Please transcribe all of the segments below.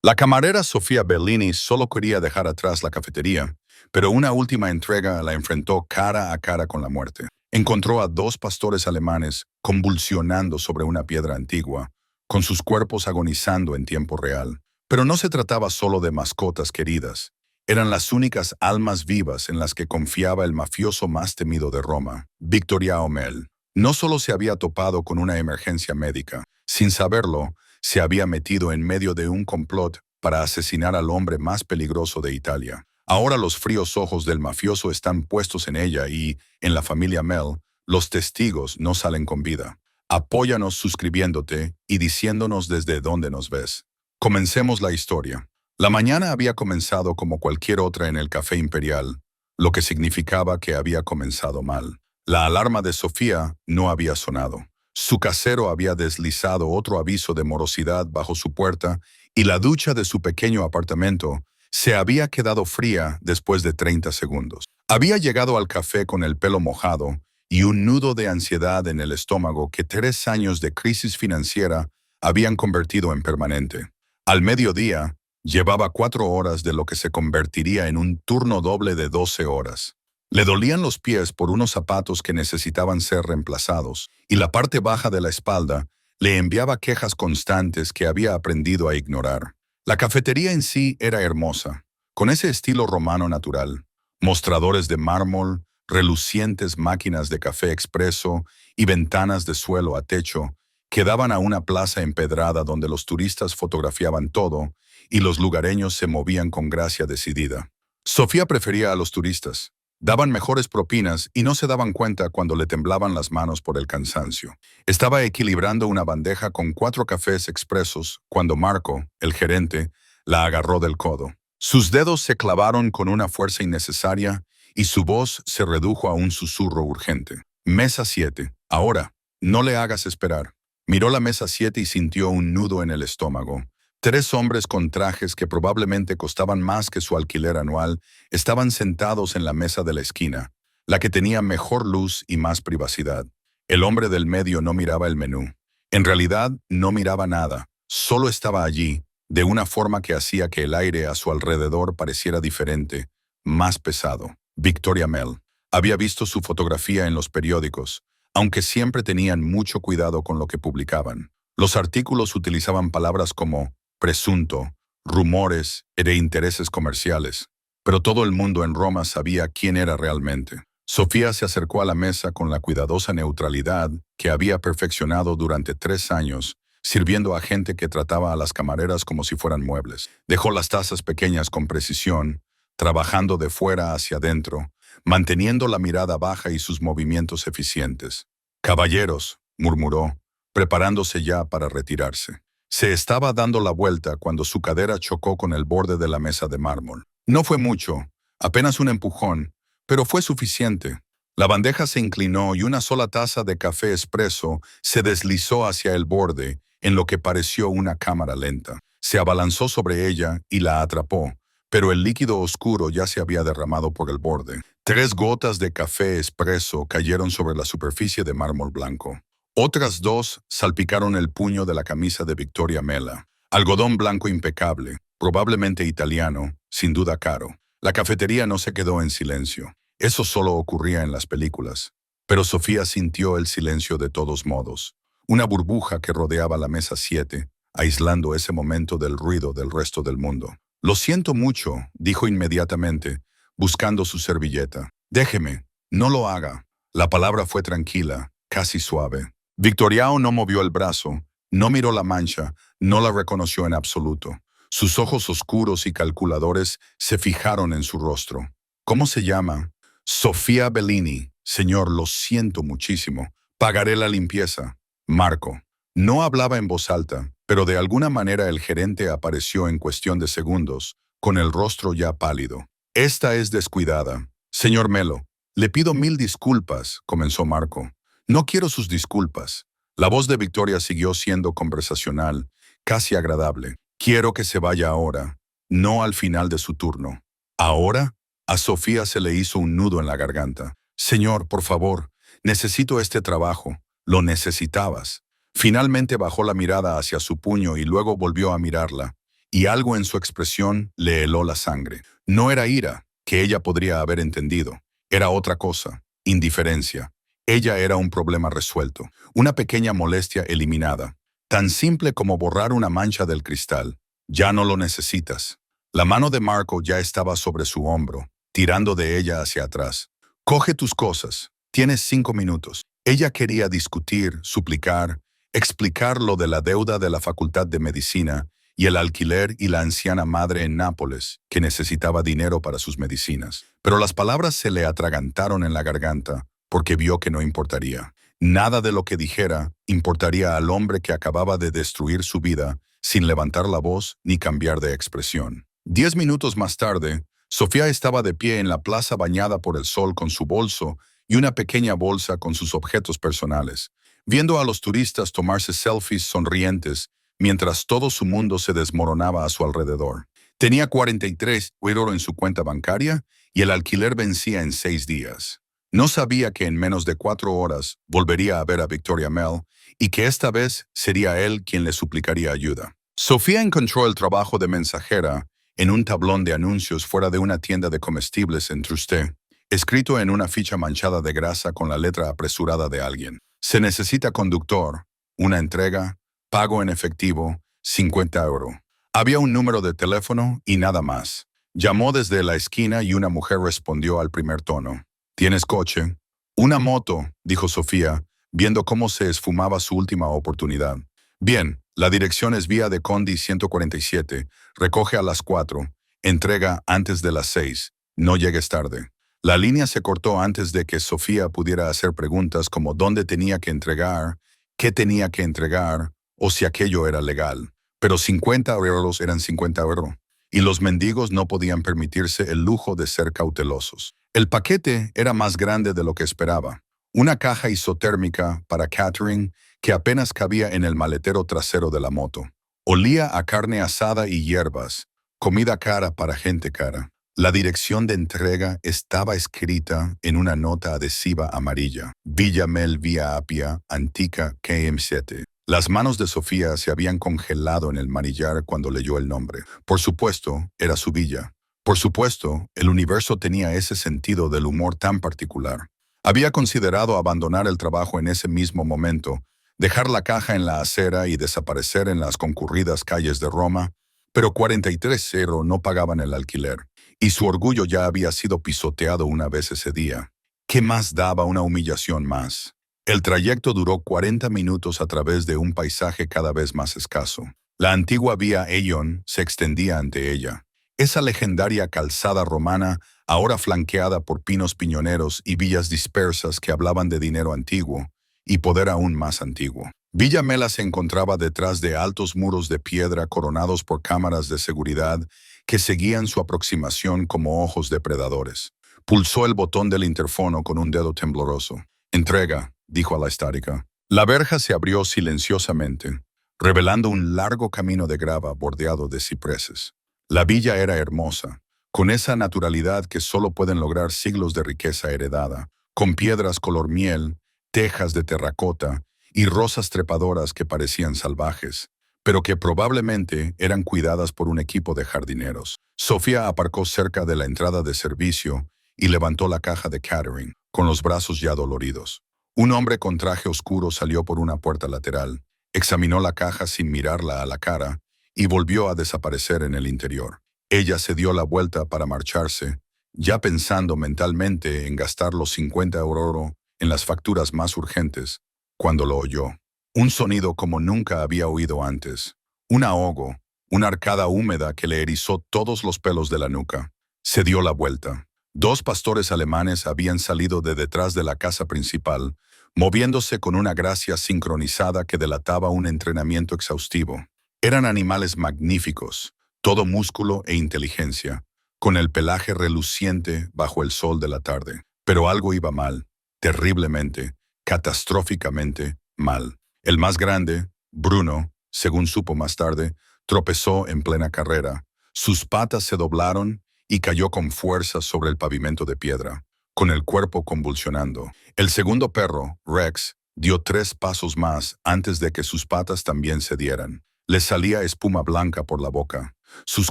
La camarera Sofía Bellini solo quería dejar atrás la cafetería, pero una última entrega la enfrentó cara a cara con la muerte. Encontró a dos pastores alemanes convulsionando sobre una piedra antigua, con sus cuerpos agonizando en tiempo real. Pero no se trataba solo de mascotas queridas. Eran las únicas almas vivas en las que confiaba el mafioso más temido de Roma, Victoriano Mel. No solo se había topado con una emergencia médica, sin saberlo, se había metido en medio de un complot para asesinar al hombre más peligroso de Italia. Ahora los fríos ojos del mafioso están puestos en ella y, en la familia Mel, los testigos no salen con vida. Apóyanos suscribiéndote y diciéndonos desde dónde nos ves. Comencemos la historia. La mañana había comenzado como cualquier otra en el Café Imperial, lo que significaba que había comenzado mal. La alarma de Sofía no había sonado. Su casero había deslizado otro aviso de morosidad bajo su puerta y la ducha de su pequeño apartamento se había quedado fría después de 30 segundos. Había llegado al café con el pelo mojado y un nudo de ansiedad en el estómago que 3 años de crisis financiera habían convertido en permanente. Al mediodía, llevaba 4 horas de lo que se convertiría en un turno doble de 12 horas. Le dolían los pies por unos zapatos que necesitaban ser reemplazados, y la parte baja de la espalda le enviaba quejas constantes que había aprendido a ignorar. La cafetería en sí era hermosa, con ese estilo romano natural. Mostradores de mármol, relucientes máquinas de café expreso y ventanas de suelo a techo que daban a una plaza empedrada donde los turistas fotografiaban todo y los lugareños se movían con gracia decidida. Sofía prefería a los turistas. Daban mejores propinas y no se daban cuenta cuando le temblaban las manos por el cansancio. Estaba equilibrando una bandeja con 4 cafés expresos cuando Marco, el gerente, la agarró del codo. Sus dedos se clavaron con una fuerza innecesaria y su voz se redujo a un susurro urgente. Mesa 7. Ahora, no le hagas esperar. Miró la mesa 7 y sintió un nudo en el estómago. 3 hombres con trajes que probablemente costaban más que su alquiler anual estaban sentados en la mesa de la esquina, la que tenía mejor luz y más privacidad. El hombre del medio no miraba el menú. En realidad, no miraba nada. Solo estaba allí, de una forma que hacía que el aire a su alrededor pareciera diferente, más pesado. Victoria Mel. Había visto su fotografía en los periódicos, aunque siempre tenían mucho cuidado con lo que publicaban. Los artículos utilizaban palabras como presunto, rumores y de intereses comerciales, pero todo el mundo en Roma sabía quién era realmente. Sofía se acercó a la mesa con la cuidadosa neutralidad que había perfeccionado durante 3 años, sirviendo a gente que trataba a las camareras como si fueran muebles. Dejó las tazas pequeñas con precisión, trabajando de fuera hacia adentro, manteniendo la mirada baja y sus movimientos eficientes. «Caballeros», murmuró, preparándose ya para retirarse. Se estaba dando la vuelta cuando su cadera chocó con el borde de la mesa de mármol. No fue mucho, apenas un empujón, pero fue suficiente. La bandeja se inclinó y una sola taza de café expreso se deslizó hacia el borde en lo que pareció una cámara lenta. Se abalanzó sobre ella y la atrapó, pero el líquido oscuro ya se había derramado por el borde. 3 gotas de café expreso cayeron sobre la superficie de mármol blanco. Otras 2 salpicaron el puño de la camisa de Victoria Mela. Algodón blanco impecable, probablemente italiano, sin duda caro. La cafetería no se quedó en silencio. Eso solo ocurría en las películas. Pero Sofía sintió el silencio de todos modos. Una burbuja que rodeaba la mesa 7, aislando ese momento del ruido del resto del mundo. «Lo siento mucho», dijo inmediatamente, buscando su servilleta. «Déjeme, no lo haga». La palabra fue tranquila, casi suave. Victoriano no movió el brazo, no miró la mancha, no la reconoció en absoluto. Sus ojos oscuros y calculadores se fijaron en su rostro. «¿Cómo se llama?» «Sofía Bellini. Señor, lo siento muchísimo. Pagaré la limpieza». «Marco». No hablaba en voz alta, pero de alguna manera el gerente apareció en cuestión de segundos, con el rostro ya pálido. «Esta es descuidada. Señor Melo, le pido 1000 disculpas», comenzó Marco. «No quiero sus disculpas». La voz de Victoria siguió siendo conversacional, casi agradable. «Quiero que se vaya ahora, no al final de su turno». «¿Ahora?» A Sofía se le hizo un nudo en la garganta. «Señor, por favor, necesito este trabajo». «Lo necesitabas». Finalmente bajó la mirada hacia su puño y luego volvió a mirarla, y algo en su expresión le heló la sangre. No era ira, que ella podría haber entendido. Era otra cosa, indiferencia. Ella era un problema resuelto, una pequeña molestia eliminada, tan simple como borrar una mancha del cristal. Ya no lo necesitas. La mano de Marco ya estaba sobre su hombro, tirando de ella hacia atrás. Coge tus cosas. Tienes 5 minutos. Ella quería discutir, suplicar, explicar lo de la deuda de la Facultad de Medicina y el alquiler y la anciana madre en Nápoles, que necesitaba dinero para sus medicinas. Pero las palabras se le atragantaron en la garganta, porque vio que no importaría. Nada de lo que dijera importaría al hombre que acababa de destruir su vida sin levantar la voz ni cambiar de expresión. 10 minutos más tarde, Sofía estaba de pie en la plaza bañada por el sol con su bolso y una pequeña bolsa con sus objetos personales, viendo a los turistas tomarse selfies sonrientes mientras todo su mundo se desmoronaba a su alrededor. Tenía 43 euros en su cuenta bancaria y el alquiler vencía en 6 días. No sabía que en menos de 4 horas volvería a ver a Victoria Mel y que esta vez sería él quien le suplicaría ayuda. Sofía encontró el trabajo de mensajera en un tablón de anuncios fuera de una tienda de comestibles en Trusté, escrito en una ficha manchada de grasa con la letra apresurada de alguien. Se necesita conductor, una entrega, pago en efectivo, 50 euros. Había un número de teléfono y nada más. Llamó desde la esquina y una mujer respondió al primer tono. ¿Tienes coche? Una moto, dijo Sofía, viendo cómo se esfumaba su última oportunidad. Bien, la dirección es vía de Condi 147, recoge a las 4, entrega antes de las 6, no llegues tarde. La línea se cortó antes de que Sofía pudiera hacer preguntas como dónde tenía que entregar, qué tenía que entregar o si aquello era legal. Pero 50 euros eran 50 euros, y los mendigos no podían permitirse el lujo de ser cautelosos. El paquete era más grande de lo que esperaba. Una caja isotérmica para catering que apenas cabía en el maletero trasero de la moto. Olía a carne asada y hierbas, comida cara para gente cara. La dirección de entrega estaba escrita en una nota adhesiva amarilla. Villa Mel Vía Apia, Antica KM7. Las manos de Sofía se habían congelado en el manillar cuando leyó el nombre. Por supuesto, era su villa. Por supuesto, el universo tenía ese sentido del humor tan particular. Había considerado abandonar el trabajo en ese mismo momento, dejar la caja en la acera y desaparecer en las concurridas calles de Roma, pero 43 € no pagaban el alquiler, y su orgullo ya había sido pisoteado una vez ese día. ¿Qué más daba una humillación más? El trayecto duró 40 minutos a través de un paisaje cada vez más escaso. La antigua vía Eion se extendía ante ella. Esa legendaria calzada romana, ahora flanqueada por pinos piñoneros y villas dispersas que hablaban de dinero antiguo y poder aún más antiguo. Villa Mela se encontraba detrás de altos muros de piedra coronados por cámaras de seguridad que seguían su aproximación como ojos depredadores. Pulsó el botón del interfono con un dedo tembloroso. «Entrega», dijo a la estática. La verja se abrió silenciosamente, revelando un largo camino de grava bordeado de cipreses. La villa era hermosa, con esa naturalidad que solo pueden lograr siglos de riqueza heredada, con piedras color miel, tejas de terracota y rosas trepadoras que parecían salvajes, pero que probablemente eran cuidadas por un equipo de jardineros. Sofía aparcó cerca de la entrada de servicio y levantó la caja de catering, con los brazos ya doloridos. Un hombre con traje oscuro salió por una puerta lateral, examinó la caja sin mirarla a la cara y volvió a desaparecer en el interior. Ella se dio la vuelta para marcharse, ya pensando mentalmente en gastar los 50 € en las facturas más urgentes, cuando lo oyó. Un sonido como nunca había oído antes. Un ahogo, una arcada húmeda que le erizó todos los pelos de la nuca. Se dio la vuelta. 2 pastores alemanes habían salido de detrás de la casa principal, moviéndose con una gracia sincronizada que delataba un entrenamiento exhaustivo. Eran animales magníficos, todo músculo e inteligencia, con el pelaje reluciente bajo el sol de la tarde. Pero algo iba mal, terriblemente, catastróficamente mal. El más grande, Bruno, según supo más tarde, tropezó en plena carrera. Sus patas se doblaron y cayó con fuerza sobre el pavimento de piedra, con el cuerpo convulsionando. El segundo perro, Rex, dio 3 pasos más antes de que sus patas también cedieran. Le salía espuma blanca por la boca. Sus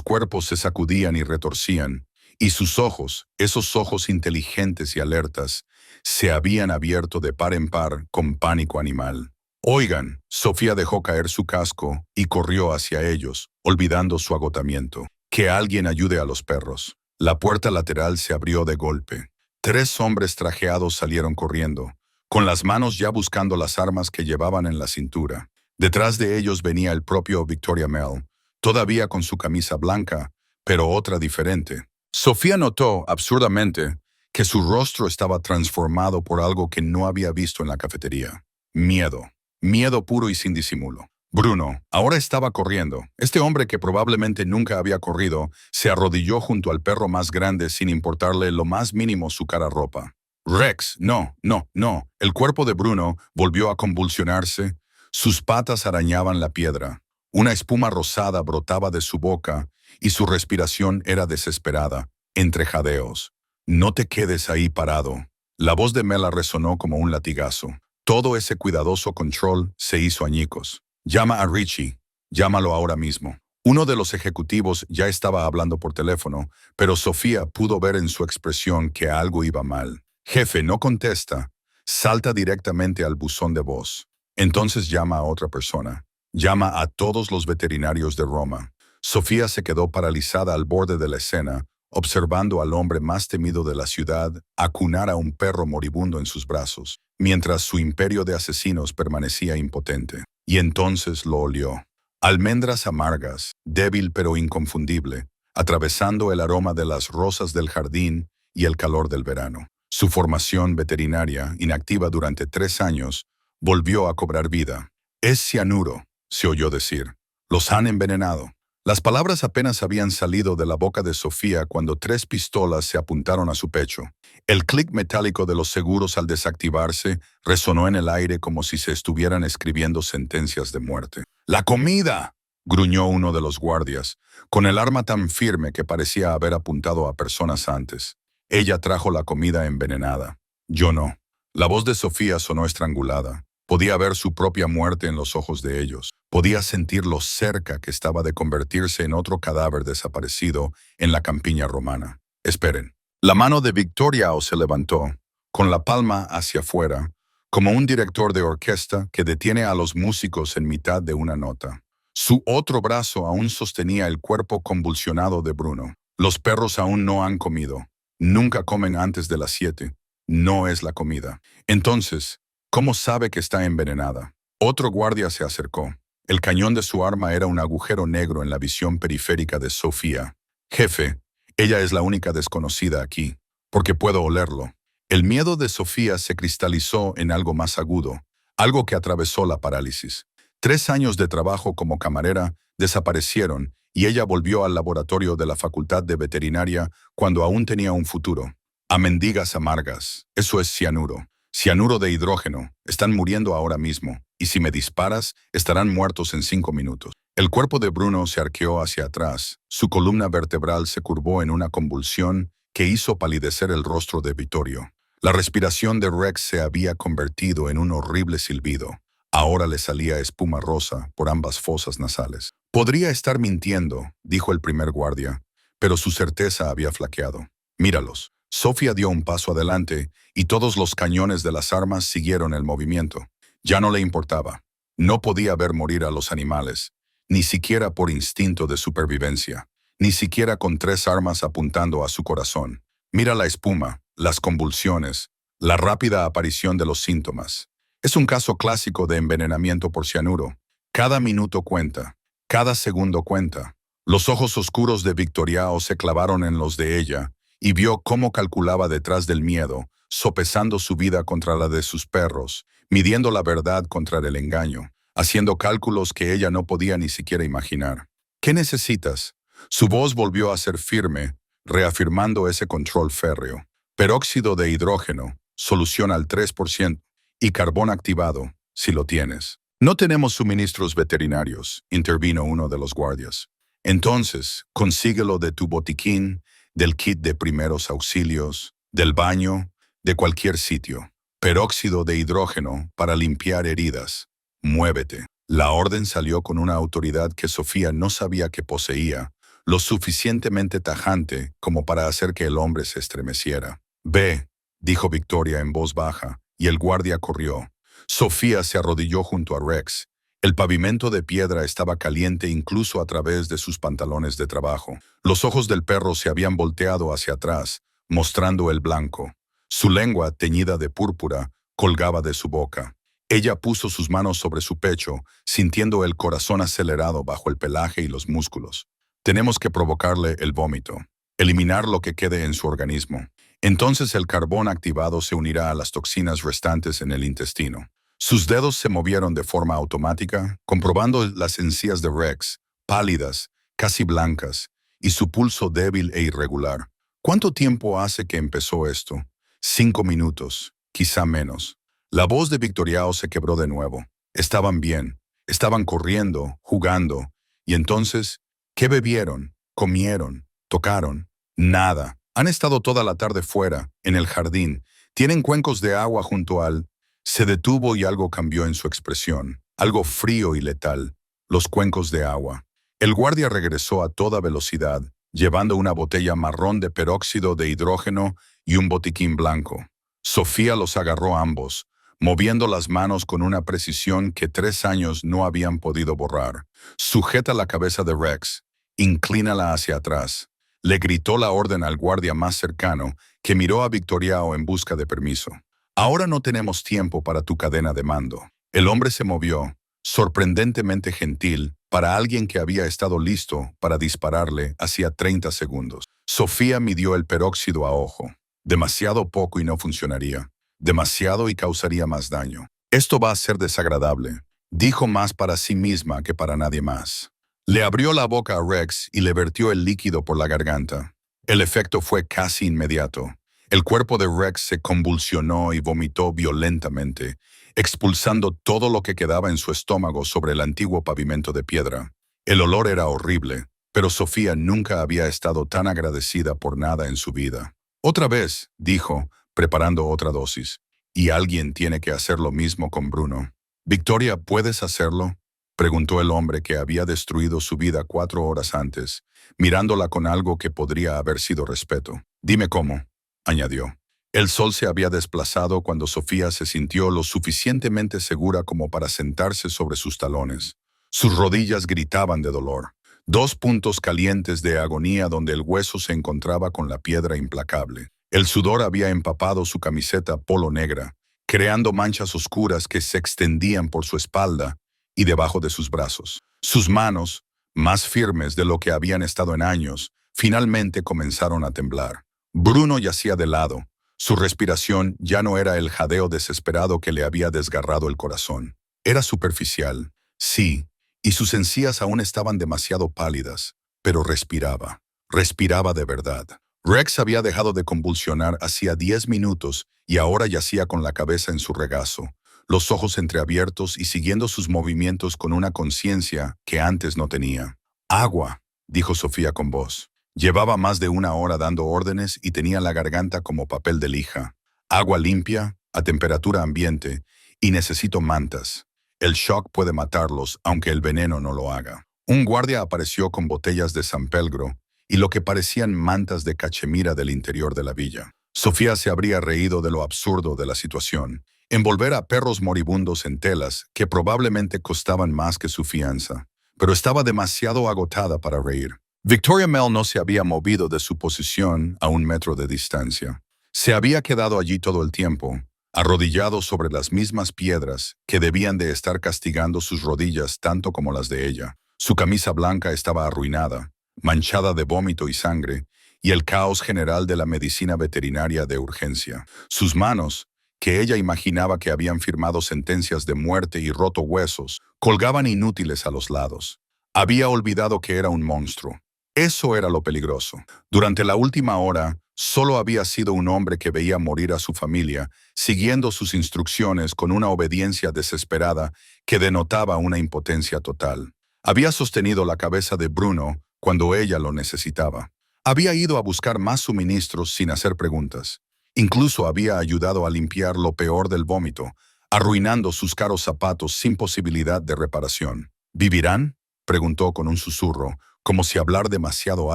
cuerpos se sacudían y retorcían, y sus ojos, esos ojos inteligentes y alertas, se habían abierto de par en par con pánico animal. Oigan, Sofía dejó caer su casco y corrió hacia ellos, olvidando su agotamiento. Que alguien ayude a los perros. La puerta lateral se abrió de golpe. 3 hombres trajeados salieron corriendo, con las manos ya buscando las armas que llevaban en la cintura. Detrás de ellos venía el propio Victoria Mel, todavía con su camisa blanca, pero otra diferente. Sofía notó, absurdamente, que su rostro estaba transformado por algo que no había visto en la cafetería. Miedo. Miedo puro y sin disimulo. Bruno, ahora estaba corriendo. Este hombre que probablemente nunca había corrido, se arrodilló junto al perro más grande sin importarle lo más mínimo su cara ropa. Rex, no, no, no. El cuerpo de Bruno volvió a convulsionarse. Sus patas arañaban la piedra. Una espuma rosada brotaba de su boca y su respiración era desesperada, entre jadeos. No te quedes ahí parado. La voz de Mela resonó como un latigazo. Todo ese cuidadoso control se hizo añicos. Llama a Richie. Llámalo ahora mismo. Uno de los ejecutivos ya estaba hablando por teléfono, pero Sofía pudo ver en su expresión que algo iba mal. Jefe, no contesta. Salta directamente al buzón de voz. Entonces llama a otra persona. Llama a todos los veterinarios de Roma. Sofía se quedó paralizada al borde de la escena, observando al hombre más temido de la ciudad acunar a un perro moribundo en sus brazos, mientras su imperio de asesinos permanecía impotente. Y entonces lo olió. Almendras amargas, débil pero inconfundible, atravesando el aroma de las rosas del jardín y el calor del verano. Su formación veterinaria, inactiva durante 3 años, volvió a cobrar vida. Es cianuro, se oyó decir. Los han envenenado. Las palabras apenas habían salido de la boca de Sofía cuando 3 pistolas se apuntaron a su pecho. El clic metálico de los seguros al desactivarse resonó en el aire como si se estuvieran escribiendo sentencias de muerte. ¡La comida!, gruñó uno de los guardias, con el arma tan firme que parecía haber apuntado a personas antes. Ella trajo la comida envenenada. Yo no. La voz de Sofía sonó estrangulada. Podía ver su propia muerte en los ojos de ellos. Podía sentir lo cerca que estaba de convertirse en otro cadáver desaparecido en la campiña romana. Esperen. La mano de Victoria se levantó, con la palma hacia afuera, como un director de orquesta que detiene a los músicos en mitad de una nota. Su otro brazo aún sostenía el cuerpo convulsionado de Bruno. Los perros aún no han comido. Nunca comen antes de las 7. No es la comida. Entonces, ¿cómo sabe que está envenenada? Otro guardia se acercó. El cañón de su arma era un agujero negro en la visión periférica de Sofía. Jefe, ella es la única desconocida aquí, porque puedo olerlo. El miedo de Sofía se cristalizó en algo más agudo, algo que atravesó la parálisis. 3 años de trabajo como camarera desaparecieron y ella volvió al laboratorio de la Facultad de Veterinaria cuando aún tenía un futuro. A mendigas amargas, eso es cianuro. Cianuro de hidrógeno. Están muriendo ahora mismo, y si me disparas, estarán muertos en 5 minutos. El cuerpo de Bruno se arqueó hacia atrás. Su columna vertebral se curvó en una convulsión que hizo palidecer el rostro de Vittorio. La respiración de Rex se había convertido en un horrible silbido. Ahora le salía espuma rosa por ambas fosas nasales. Podría estar mintiendo, dijo el primer guardia, pero su certeza había flaqueado. Míralos. Sofía dio un paso adelante y todos los cañones de las armas siguieron el movimiento. Ya no le importaba. No podía ver morir a los animales, ni siquiera por instinto de supervivencia, ni siquiera con 3 armas apuntando a su corazón. Mira la espuma, las convulsiones, la rápida aparición de los síntomas. Es un caso clásico de envenenamiento por cianuro. Cada minuto cuenta, cada segundo cuenta. Los ojos oscuros de Victoriao se clavaron en los de ella, y vio cómo calculaba detrás del miedo, sopesando su vida contra la de sus perros, midiendo la verdad contra el engaño, haciendo cálculos que ella no podía ni siquiera imaginar. ¿Qué necesitas? Su voz volvió a ser firme, reafirmando ese control férreo. Peróxido de hidrógeno, solución al 3%, y carbón activado, si lo tienes. No tenemos suministros veterinarios, intervino uno de los guardias. Entonces, consíguelo de tu botiquín, del kit de primeros auxilios, del baño, de cualquier sitio. Peróxido de hidrógeno para limpiar heridas. Muévete. La orden salió con una autoridad que Sofía no sabía que poseía, lo suficientemente tajante como para hacer que el hombre se estremeciera. «Ve», dijo Victoria en voz baja, y el guardia corrió. Sofía se arrodilló junto a Rex. El pavimento de piedra estaba caliente incluso a través de sus pantalones de trabajo. Los ojos del perro se habían volteado hacia atrás, mostrando el blanco. Su lengua, teñida de púrpura, colgaba de su boca. Ella puso sus manos sobre su pecho, sintiendo el corazón acelerado bajo el pelaje y los músculos. Tenemos que provocarle el vómito, eliminar lo que quede en su organismo. Entonces el carbón activado se unirá a las toxinas restantes en el intestino. Sus dedos se movieron de forma automática, comprobando las encías de Rex, pálidas, casi blancas, y su pulso débil e irregular. ¿Cuánto tiempo hace que empezó esto? 5 minutos, quizá menos. La voz de Victoriao se quebró de nuevo. Estaban bien, estaban corriendo, jugando, y entonces, ¿qué bebieron? ¿Comieron? ¿Tocaron? Nada. Han estado toda la tarde fuera, en el jardín. Tienen cuencos de agua junto al... Se detuvo y algo cambió en su expresión. Algo frío y letal. Los cuencos de agua. El guardia regresó a toda velocidad, llevando una botella marrón de peróxido de hidrógeno y un botiquín blanco. Sofía los agarró ambos, moviendo las manos con una precisión que 3 años no habían podido borrar. Sujeta la cabeza de Rex. Inclínala hacia atrás. Le gritó la orden al guardia más cercano, que miró a Victoriao en busca de permiso. Ahora no tenemos tiempo para tu cadena de mando. El hombre se movió, sorprendentemente gentil, para alguien que había estado listo para dispararle hacía 30 segundos. Sofía midió el peróxido a ojo. Demasiado poco y no funcionaría. Demasiado y causaría más daño. Esto va a ser desagradable, dijo más para sí misma que para nadie más. Le abrió la boca a Rex y le vertió el líquido por la garganta. El efecto fue casi inmediato. El cuerpo de Rex se convulsionó y vomitó violentamente, expulsando todo lo que quedaba en su estómago sobre el antiguo pavimento de piedra. El olor era horrible, pero Sofía nunca había estado tan agradecida por nada en su vida. «Otra vez», dijo, preparando otra dosis. «Y alguien tiene que hacer lo mismo con Bruno». «Victoria, ¿puedes hacerlo?», preguntó el hombre que había destruido su vida 4 horas antes, mirándola con algo que podría haber sido respeto. «Dime cómo», añadió. El sol se había desplazado cuando Sofía se sintió lo suficientemente segura como para sentarse sobre sus talones. Sus rodillas gritaban de dolor. 2 puntos calientes de agonía donde el hueso se encontraba con la piedra implacable. El sudor había empapado su camiseta polo negra, creando manchas oscuras que se extendían por su espalda y debajo de sus brazos. Sus manos, más firmes de lo que habían estado en años, finalmente comenzaron a temblar. Bruno yacía de lado. Su respiración ya no era el jadeo desesperado que le había desgarrado el corazón. Era superficial, sí, y sus encías aún estaban demasiado pálidas, pero respiraba. Respiraba de verdad. Rex había dejado de convulsionar hacía 10 minutos y ahora yacía con la cabeza en su regazo, los ojos entreabiertos y siguiendo sus movimientos con una conciencia que antes no tenía. «Agua», dijo Sofía con voz. Llevaba más de 1 hora dando órdenes y tenía la garganta como papel de lija. «Agua limpia, a temperatura ambiente, y necesito mantas. El shock puede matarlos, aunque el veneno no lo haga». Un guardia apareció con botellas de San Pelgro y lo que parecían mantas de cachemira del interior de la villa. Sofía se habría reído de lo absurdo de la situación. Envolver a perros moribundos en telas que probablemente costaban más que su fianza. Pero estaba demasiado agotada para reír. Victoria Mel no se había movido de su posición a 1 metro de distancia. Se había quedado allí todo el tiempo, arrodillado sobre las mismas piedras que debían de estar castigando sus rodillas tanto como las de ella. Su camisa blanca estaba arruinada, manchada de vómito y sangre, y el caos general de la medicina veterinaria de urgencia. Sus manos, que ella imaginaba que habían firmado sentencias de muerte y roto huesos, colgaban inútiles a los lados. Había olvidado que era un monstruo. Eso era lo peligroso. Durante la última hora, solo había sido un hombre que veía morir a su familia, siguiendo sus instrucciones con una obediencia desesperada que denotaba una impotencia total. Había sostenido la cabeza de Bruno cuando ella lo necesitaba. Había ido a buscar más suministros sin hacer preguntas. Incluso había ayudado a limpiar lo peor del vómito, arruinando sus caros zapatos sin posibilidad de reparación. «¿Vivirán?», preguntó con un susurro, como si hablar demasiado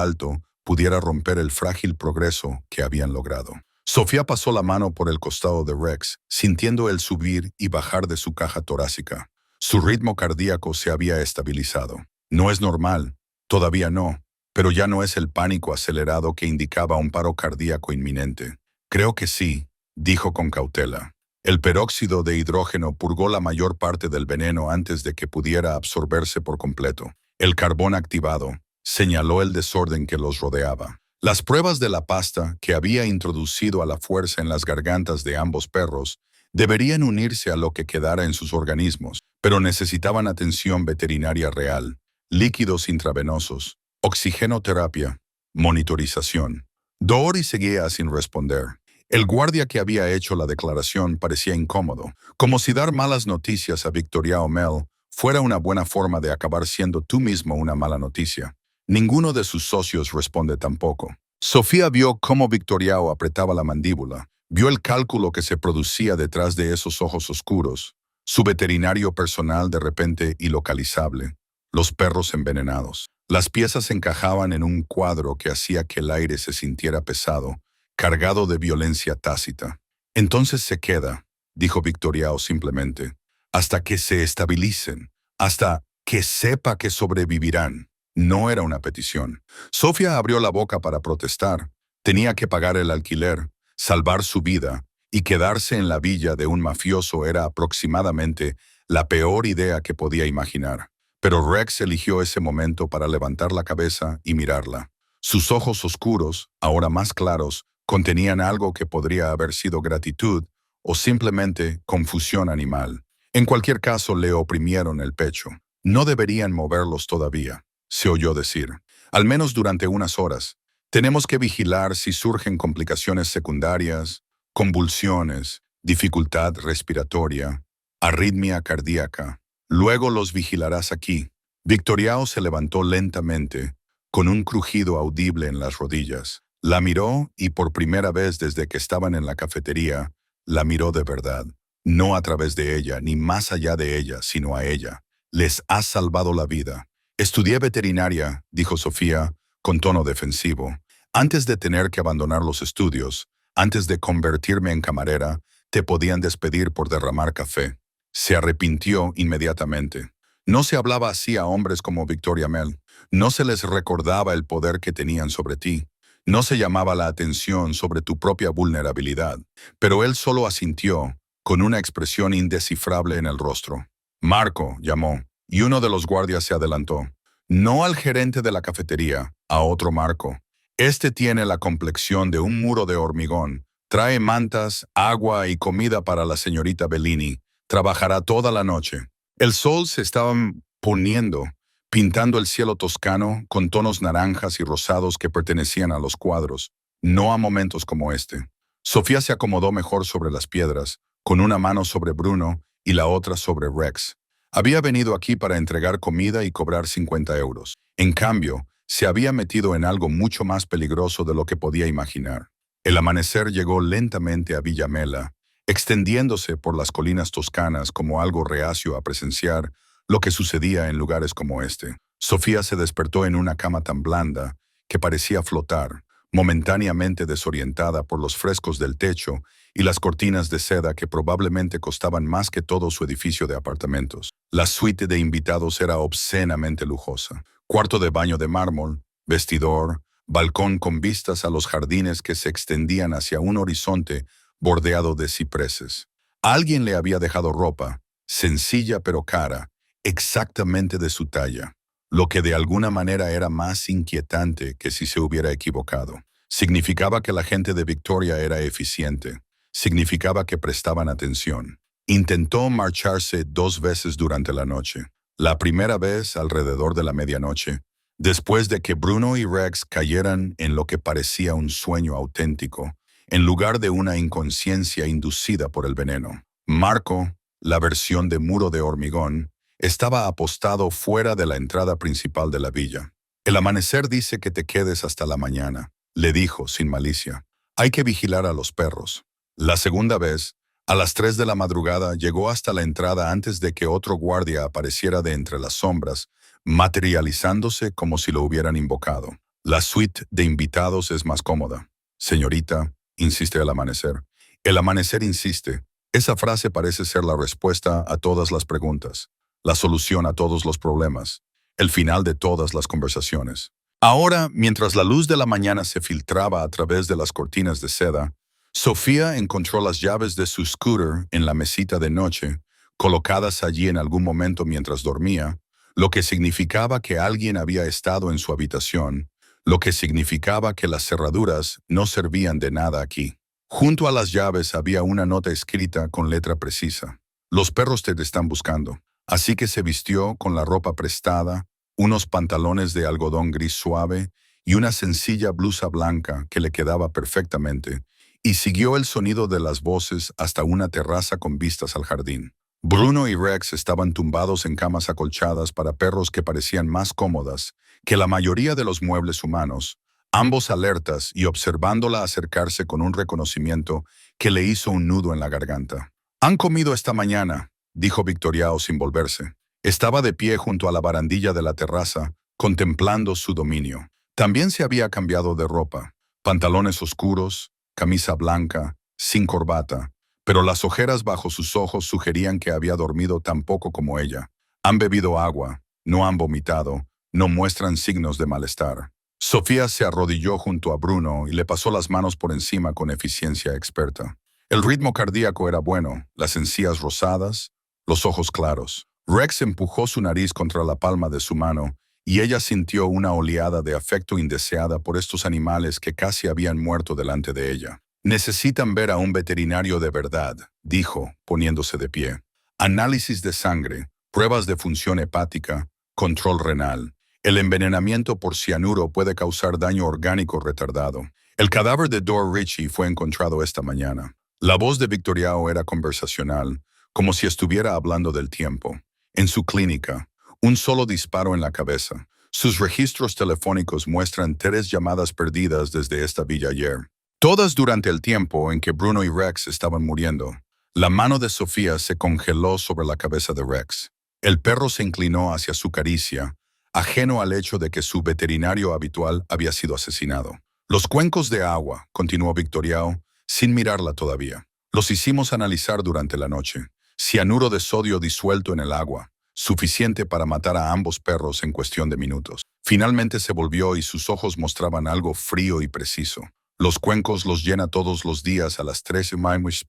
alto pudiera romper el frágil progreso que habían logrado. Sofía pasó la mano por el costado de Rex, sintiendo el subir y bajar de su caja torácica. Su ritmo cardíaco se había estabilizado. No es normal, todavía no, pero ya no es el pánico acelerado que indicaba un paro cardíaco inminente. Creo que sí, dijo con cautela. El peróxido de hidrógeno purgó la mayor parte del veneno antes de que pudiera absorberse por completo. El carbón activado señaló el desorden que los rodeaba. Las pruebas de la pasta que había introducido a la fuerza en las gargantas de ambos perros deberían unirse a lo que quedara en sus organismos, pero necesitaban atención veterinaria real, líquidos intravenosos, oxigenoterapia, monitorización. Dory seguía sin responder. El guardia que había hecho la declaración parecía incómodo, como si dar malas noticias a Victoria O'Mell fuera una buena forma de acabar siendo tú mismo una mala noticia. Ninguno de sus socios responde tampoco. Sofía vio cómo Victoriao apretaba la mandíbula, vio el cálculo que se producía detrás de esos ojos oscuros, su veterinario personal de repente ilocalizable, los perros envenenados. Las piezas encajaban en un cuadro que hacía que el aire se sintiera pesado, cargado de violencia tácita. Entonces se queda, dijo Victoriao simplemente, hasta que se estabilicen, hasta que sepa que sobrevivirán. No era una petición. Sofía abrió la boca para protestar. Tenía que pagar el alquiler, salvar su vida, y quedarse en la villa de un mafioso era aproximadamente la peor idea que podía imaginar. Pero Rex eligió ese momento para levantar la cabeza y mirarla. Sus ojos oscuros, ahora más claros, contenían algo que podría haber sido gratitud o simplemente confusión animal. En cualquier caso, le oprimieron el pecho. No deberían moverlos todavía, se oyó decir. Al menos durante unas horas. Tenemos que vigilar si surgen complicaciones secundarias, convulsiones, dificultad respiratoria, arritmia cardíaca. Luego los vigilarás aquí. Victoriao se levantó lentamente, con un crujido audible en las rodillas. La miró y por primera vez desde que estaban en la cafetería, la miró de verdad. No a través de ella, ni más allá de ella, sino a ella. Les has salvado la vida. Estudié veterinaria, dijo Sofía, con tono defensivo. Antes de tener que abandonar los estudios, antes de convertirme en camarera, te podían despedir por derramar café. Se arrepintió inmediatamente. No se hablaba así a hombres como Victoria Mell. No se les recordaba el poder que tenían sobre ti. No se llamaba la atención sobre tu propia vulnerabilidad. Pero él solo asintió, con una expresión indescifrable en el rostro. Marco, llamó, y uno de los guardias se adelantó. No al gerente de la cafetería, a otro Marco. Este tiene la complexión de un muro de hormigón. Trae mantas, agua y comida para la señorita Bellini. Trabajará toda la noche. El sol se estaba poniendo, pintando el cielo toscano con tonos naranjas y rosados que pertenecían a los cuadros, no a momentos como este. Sofía se acomodó mejor sobre las piedras, con una mano sobre Bruno y la otra sobre Rex. Había venido aquí para entregar comida y cobrar 50 euros. En cambio, se había metido en algo mucho más peligroso de lo que podía imaginar. El amanecer llegó lentamente a Villamela, extendiéndose por las colinas toscanas como algo reacio a presenciar lo que sucedía en lugares como este. Sofía se despertó en una cama tan blanda que parecía flotar, momentáneamente desorientada por los frescos del techo y las cortinas de seda que probablemente costaban más que todo su edificio de apartamentos. La suite de invitados era obscenamente lujosa. Cuarto de baño de mármol, vestidor, balcón con vistas a los jardines que se extendían hacia un horizonte bordeado de cipreses. Alguien le había dejado ropa, sencilla pero cara, exactamente de su talla, lo que de alguna manera era más inquietante que si se hubiera equivocado. Significaba que la gente de Victoria era eficiente. Significaba que prestaban atención. Intentó marcharse 2 veces durante la noche. La primera vez alrededor de la medianoche, después de que Bruno y Rex cayeran en lo que parecía un sueño auténtico, en lugar de una inconsciencia inducida por el veneno. Marco, la versión de muro de hormigón, estaba apostado fuera de la entrada principal de la villa. El amanecer dice que te quedes hasta la mañana, le dijo sin malicia. Hay que vigilar a los perros. La segunda vez, a las 3 de la madrugada, llegó hasta la entrada antes de que otro guardia apareciera de entre las sombras, materializándose como si lo hubieran invocado. La suite de invitados es más cómoda. Señorita, insiste el amanecer. El amanecer insiste. Esa frase parece ser la respuesta a todas las preguntas, la solución a todos los problemas, el final de todas las conversaciones. Ahora, mientras la luz de la mañana se filtraba a través de las cortinas de seda, Sofía encontró las llaves de su scooter en la mesita de noche, colocadas allí en algún momento mientras dormía, lo que significaba que alguien había estado en su habitación, lo que significaba que las cerraduras no servían de nada aquí. Junto a las llaves había una nota escrita con letra precisa. Los perros te están buscando. Así que se vistió con la ropa prestada, unos pantalones de algodón gris suave y una sencilla blusa blanca que le quedaba perfectamente, y siguió el sonido de las voces hasta una terraza con vistas al jardín. Bruno y Rex estaban tumbados en camas acolchadas para perros que parecían más cómodas que la mayoría de los muebles humanos, ambos alertas y observándola acercarse con un reconocimiento que le hizo un nudo en la garganta. «Han comido esta mañana», dijo Victoriao sin volverse. Estaba de pie junto a la barandilla de la terraza, contemplando su dominio. También se había cambiado de ropa, pantalones oscuros, camisa blanca, sin corbata, pero las ojeras bajo sus ojos sugerían que había dormido tan poco como ella. Han bebido agua, no han vomitado, no muestran signos de malestar. Sofía se arrodilló junto a Bruno y le pasó las manos por encima con eficiencia experta. El ritmo cardíaco era bueno, las encías rosadas, los ojos claros. Rex empujó su nariz contra la palma de su mano y ella sintió una oleada de afecto indeseada por estos animales que casi habían muerto delante de ella. «Necesitan ver a un veterinario de verdad», dijo, poniéndose de pie. «Análisis de sangre, pruebas de función hepática, control renal. El envenenamiento por cianuro puede causar daño orgánico retardado. El cadáver de Dor Ritchie fue encontrado esta mañana». La voz de Victoriao era conversacional, como si estuviera hablando del tiempo. En su clínica, un solo disparo en la cabeza. Sus registros telefónicos muestran 3 llamadas perdidas desde esta villa ayer. Todas durante el tiempo en que Bruno y Rex estaban muriendo. La mano de Sofía se congeló sobre la cabeza de Rex. El perro se inclinó hacia su caricia, ajeno al hecho de que su veterinario habitual había sido asesinado. «Los cuencos de agua», continuó Victoriao, sin mirarla todavía. «Los hicimos analizar durante la noche. Cianuro de sodio disuelto en el agua, suficiente para matar a ambos perros en cuestión de minutos». Finalmente se volvió y sus ojos mostraban algo frío y preciso. «Los cuencos los llena todos los días a las 13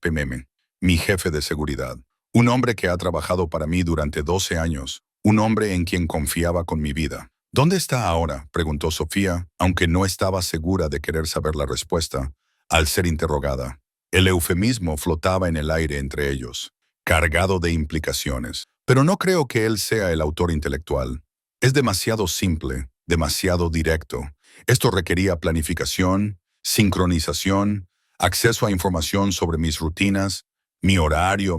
p.m. Mi jefe de seguridad. Un hombre que ha trabajado para mí durante 12 años. Un hombre en quien confiaba con mi vida». «¿Dónde está ahora?», preguntó Sofía, aunque no estaba segura de querer saber la respuesta, al ser interrogada. El eufemismo flotaba en el aire entre ellos, cargado de implicaciones. «Pero no creo que él sea el autor intelectual. Es demasiado simple, demasiado directo. Esto requería planificación, sincronización, acceso a información sobre mis rutinas, mi horario,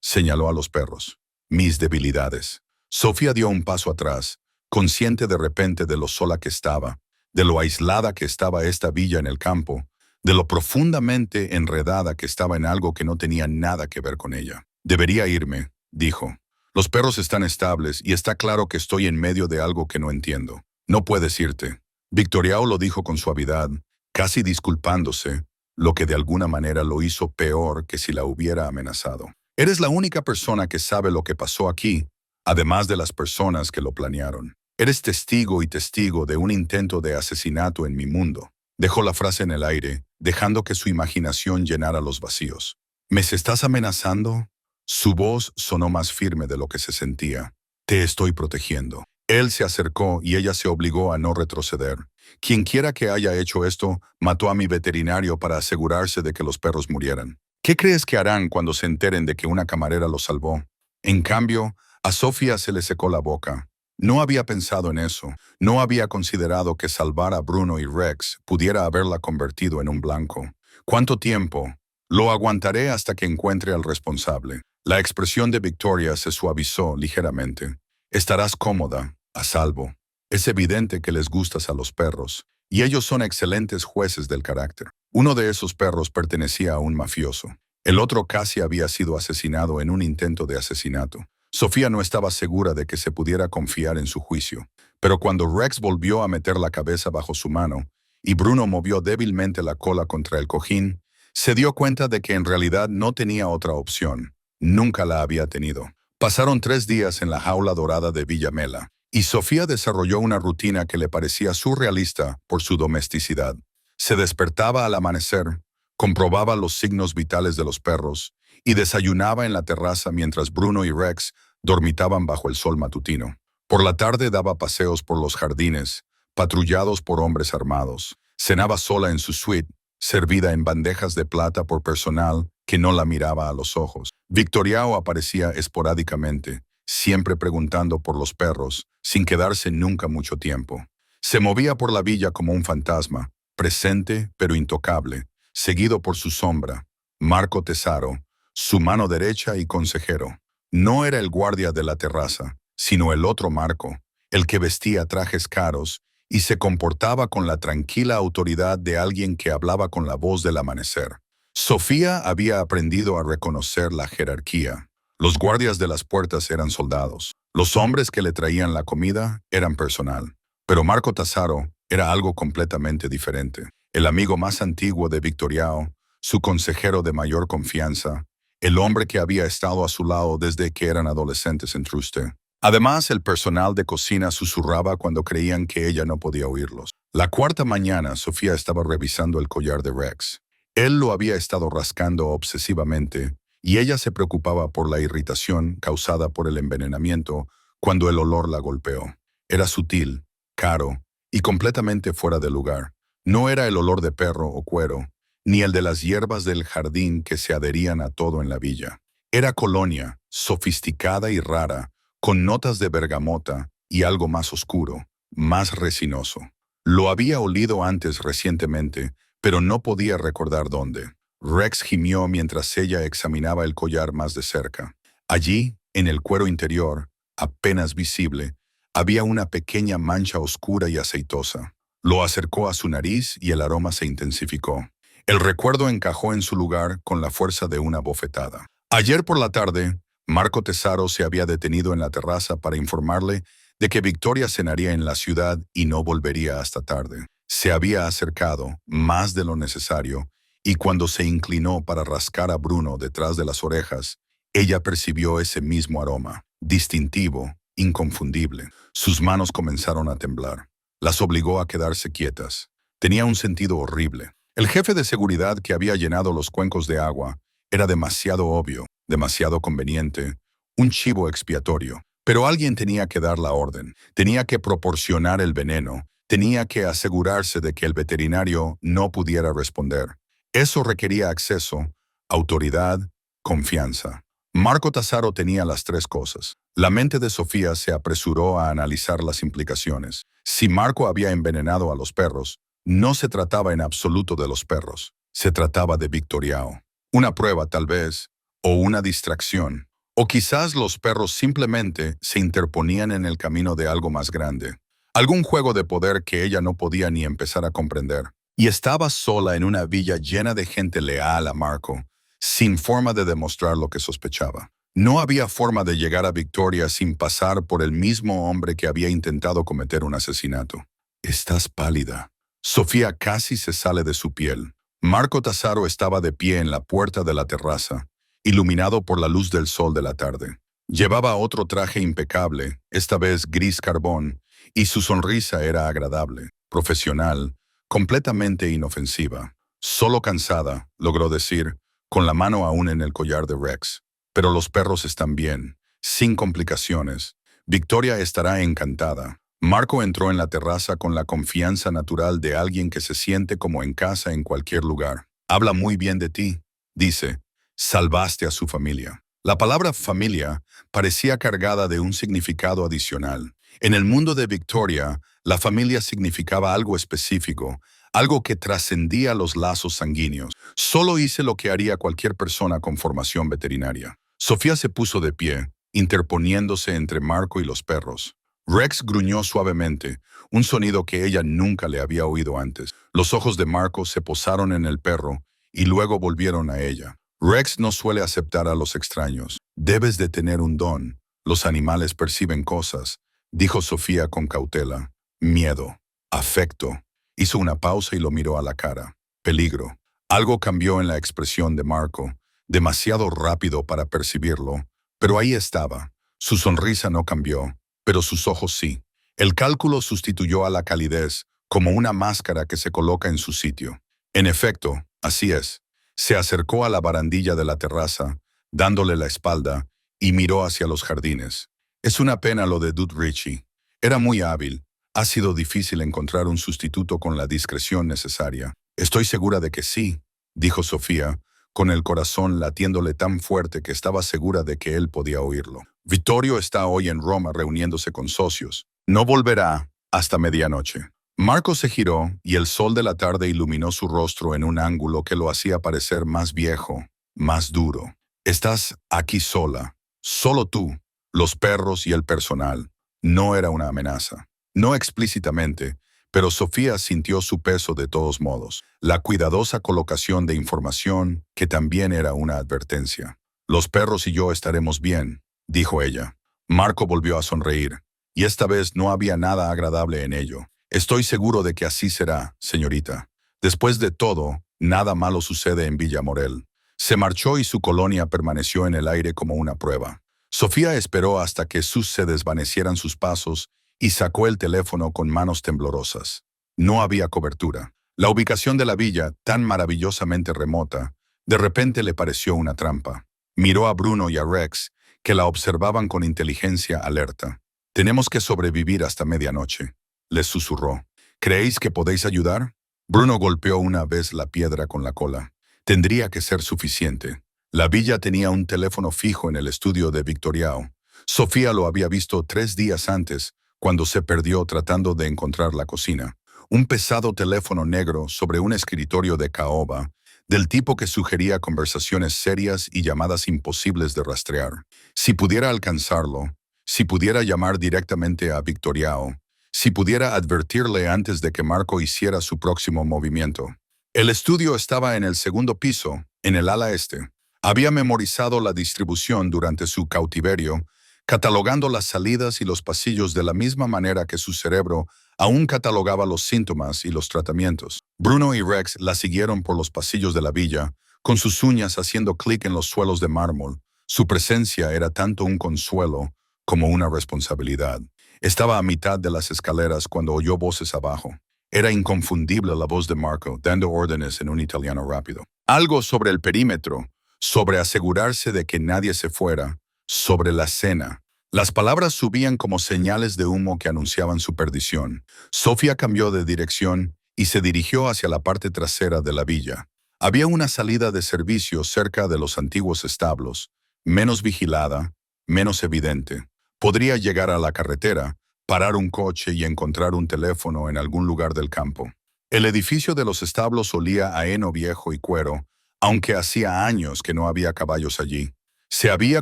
señaló a los perros, mis debilidades». Sofía dio un paso atrás, consciente de repente de lo sola que estaba, de lo aislada que estaba esta villa en el campo, de lo profundamente enredada que estaba en algo que no tenía nada que ver con ella. «Debería irme», dijo. «Los perros están estables y está claro que estoy en medio de algo que no entiendo. No puedes irte». Victoriao lo dijo con suavidad, casi disculpándose, lo que de alguna manera lo hizo peor que si la hubiera amenazado. «Eres la única persona que sabe lo que pasó aquí, además de las personas que lo planearon. Eres testigo y testigo de un intento de asesinato en mi mundo». Dejó la frase en el aire, dejando que su imaginación llenara los vacíos. «¿Me estás amenazando?». Su voz sonó más firme de lo que se sentía. «Te estoy protegiendo». Él se acercó y ella se obligó a no retroceder. «Quienquiera que haya hecho esto, mató a mi veterinario para asegurarse de que los perros murieran. ¿Qué crees que harán cuando se enteren de que una camarera los salvó?». En cambio, a Sofía se le secó la boca. No había pensado en eso. No había considerado que salvar a Bruno y Rex pudiera haberla convertido en un blanco. «¿Cuánto tiempo?». «Lo aguantaré hasta que encuentre al responsable». La expresión de Victoria se suavizó ligeramente. «Estarás cómoda, a salvo. Es evidente que les gustas a los perros, y ellos son excelentes jueces del carácter. Uno de esos perros pertenecía a un mafioso. El otro casi había sido asesinado en un intento de asesinato». Sofía no estaba segura de que se pudiera confiar en su juicio, pero cuando Rex volvió a meter la cabeza bajo su mano y Bruno movió débilmente la cola contra el cojín, se dio cuenta de que en realidad no tenía otra opción. Nunca la había tenido. Pasaron 3 días en la jaula dorada de Villamela, y Sofía desarrolló una rutina que le parecía surrealista por su domesticidad. Se despertaba al amanecer, comprobaba los signos vitales de los perros y desayunaba en la terraza mientras Bruno y Rex dormitaban bajo el sol matutino. Por la tarde daba paseos por los jardines, patrullados por hombres armados. Cenaba sola en su suite, servida en bandejas de plata por personal que no la miraba a los ojos. Victoriao aparecía esporádicamente, siempre preguntando por los perros, sin quedarse nunca mucho tiempo. Se movía por la villa como un fantasma, presente pero intocable, seguido por su sombra, Marco Tesaro, su mano derecha y consejero. No era el guardia de la terraza, sino el otro Marco, el que vestía trajes caros y se comportaba con la tranquila autoridad de alguien que hablaba con la voz del amanecer. Sofía había aprendido a reconocer la jerarquía. Los guardias de las puertas eran soldados. Los hombres que le traían la comida eran personal. Pero Marco Tesaro era algo completamente diferente. El amigo más antiguo de Victoriao, su consejero de mayor confianza, el hombre que había estado a su lado desde que eran adolescentes en Truste. Además, el personal de cocina susurraba cuando creían que ella no podía oírlos. La cuarta mañana, Sofía estaba revisando el collar de Rex. Él lo había estado rascando obsesivamente, y ella se preocupaba por la irritación causada por el envenenamiento cuando el olor la golpeó. Era sutil, caro y completamente fuera de lugar. No era el olor de perro o cuero, ni el de las hierbas del jardín que se adherían a todo en la villa. Era colonia, sofisticada y rara, con notas de bergamota y algo más oscuro, más resinoso. Lo había olido antes recientemente, pero no podía recordar dónde. Rex gimió mientras ella examinaba el collar más de cerca. Allí, en el cuero interior, apenas visible, había una pequeña mancha oscura y aceitosa. Lo acercó a su nariz y el aroma se intensificó. El recuerdo encajó en su lugar con la fuerza de una bofetada. Ayer por la tarde, Marco Tesaro se había detenido en la terraza para informarle de que Victoria cenaría en la ciudad y no volvería hasta tarde. Se había acercado, más de lo necesario, y cuando se inclinó para rascar a Bruno detrás de las orejas, ella percibió ese mismo aroma, distintivo, inconfundible. Sus manos comenzaron a temblar. Las obligó a quedarse quietas. Tenía un sentido horrible. El jefe de seguridad que había llenado los cuencos de agua era demasiado obvio, demasiado conveniente, un chivo expiatorio. Pero alguien tenía que dar la orden, tenía que proporcionar el veneno, tenía que asegurarse de que el veterinario no pudiera responder. Eso requería acceso, autoridad, confianza. Marco Tesaro tenía las tres cosas. La mente de Sofía se apresuró a analizar las implicaciones. Si Marco había envenenado a los perros, no se trataba en absoluto de los perros. Se trataba de Victoriao. Una prueba, tal vez, o una distracción. O quizás los perros simplemente se interponían en el camino de algo más grande. Algún juego de poder que ella no podía ni empezar a comprender. Y estaba sola en una villa llena de gente leal a Marco, sin forma de demostrar lo que sospechaba. No había forma de llegar a Victoria sin pasar por el mismo hombre que había intentado cometer un asesinato. «Estás pálida». Sofía casi se sale de su piel. Marco Tesaro estaba de pie en la puerta de la terraza, iluminado por la luz del sol de la tarde. Llevaba otro traje impecable, esta vez gris carbón, y su sonrisa era agradable, profesional, completamente inofensiva. Solo cansada, logró decir, con la mano aún en el collar de Rex. Pero los perros están bien, sin complicaciones. Victoria estará encantada. Marco entró en la terraza con la confianza natural de alguien que se siente como en casa en cualquier lugar. «Habla muy bien de ti», dice. «Salvaste a su familia». La palabra familia parecía cargada de un significado adicional. En el mundo de Victoria, la familia significaba algo específico, algo que trascendía los lazos sanguíneos. Solo hice lo que haría cualquier persona con formación veterinaria. Sofía se puso de pie, interponiéndose entre Marco y los perros. Rex gruñó suavemente, un sonido que ella nunca le había oído antes. Los ojos de Marco se posaron en el perro y luego volvieron a ella. «Rex no suele aceptar a los extraños. Debes de tener un don», Los animales perciben cosas, dijo Sofía con cautela. Miedo, afecto. Hizo una pausa y lo miró a la cara. Peligro. Algo cambió en la expresión de Marco, demasiado rápido para percibirlo, pero ahí estaba. Su sonrisa no cambió, pero sus ojos sí. El cálculo sustituyó a la calidez, como una máscara que se coloca en su sitio. En efecto, así es. Se acercó a la barandilla de la terraza, dándole la espalda, y miró hacia los jardines. Es una pena lo de Dude Ritchie. Era muy hábil. Ha sido difícil encontrar un sustituto con la discreción necesaria. Estoy segura de que sí, dijo Sofía, con el corazón latiéndole tan fuerte que estaba segura de que él podía oírlo. Vittorio está hoy en Roma reuniéndose con socios. No volverá hasta medianoche. Marco se giró y el sol de la tarde iluminó su rostro en un ángulo que lo hacía parecer más viejo, más duro. Estás aquí sola, solo tú, los perros y el personal. No era una amenaza. No explícitamente, pero Sofía sintió su peso de todos modos. La cuidadosa colocación de información, que también era una advertencia. Los perros y yo estaremos bien, dijo ella. Marco volvió a sonreír, y esta vez no había nada agradable en ello. Estoy seguro de que así será, señorita. Después de todo, nada malo sucede en Villa Morel. Se marchó y su colonia permaneció en el aire como una prueba. Sofía esperó hasta que se desvanecieran sus pasos y sacó el teléfono con manos temblorosas. No había cobertura. La ubicación de la villa, tan maravillosamente remota, de repente le pareció una trampa. Miró a Bruno y a Rex, que la observaban con inteligencia alerta. «Tenemos que sobrevivir hasta medianoche», les susurró. «¿Creéis que podéis ayudar?» Bruno golpeó una vez la piedra con la cola. Tendría que ser suficiente. La villa tenía un teléfono fijo en el estudio de Victoriao. Sofía lo había visto 3 días antes, cuando se perdió tratando de encontrar la cocina. Un pesado teléfono negro sobre un escritorio de caoba, del tipo que sugería conversaciones serias y llamadas imposibles de rastrear. Si pudiera alcanzarlo, si pudiera llamar directamente a Victoriao, si pudiera advertirle antes de que Marco hiciera su próximo movimiento. El estudio estaba en el segundo piso, en el ala este. Había memorizado la distribución durante su cautiverio, catalogando las salidas y los pasillos de la misma manera que su cerebro aún catalogaba los síntomas y los tratamientos. Bruno y Rex la siguieron por los pasillos de la villa, con sus uñas haciendo clic en los suelos de mármol. Su presencia era tanto un consuelo como una responsabilidad. Estaba a mitad de las escaleras cuando oyó voces abajo. Era inconfundible la voz de Marco, dando órdenes en un italiano rápido. Algo sobre el perímetro, sobre asegurarse de que nadie se fuera, sobre la cena. Las palabras subían como señales de humo que anunciaban su perdición. Sofía cambió de dirección y se dirigió hacia la parte trasera de la villa. Había una salida de servicio cerca de los antiguos establos, menos vigilada, menos evidente. Podría llegar a la carretera, parar un coche y encontrar un teléfono en algún lugar del campo. El edificio de los establos olía a heno viejo y cuero, aunque hacía años que no había caballos allí. Se había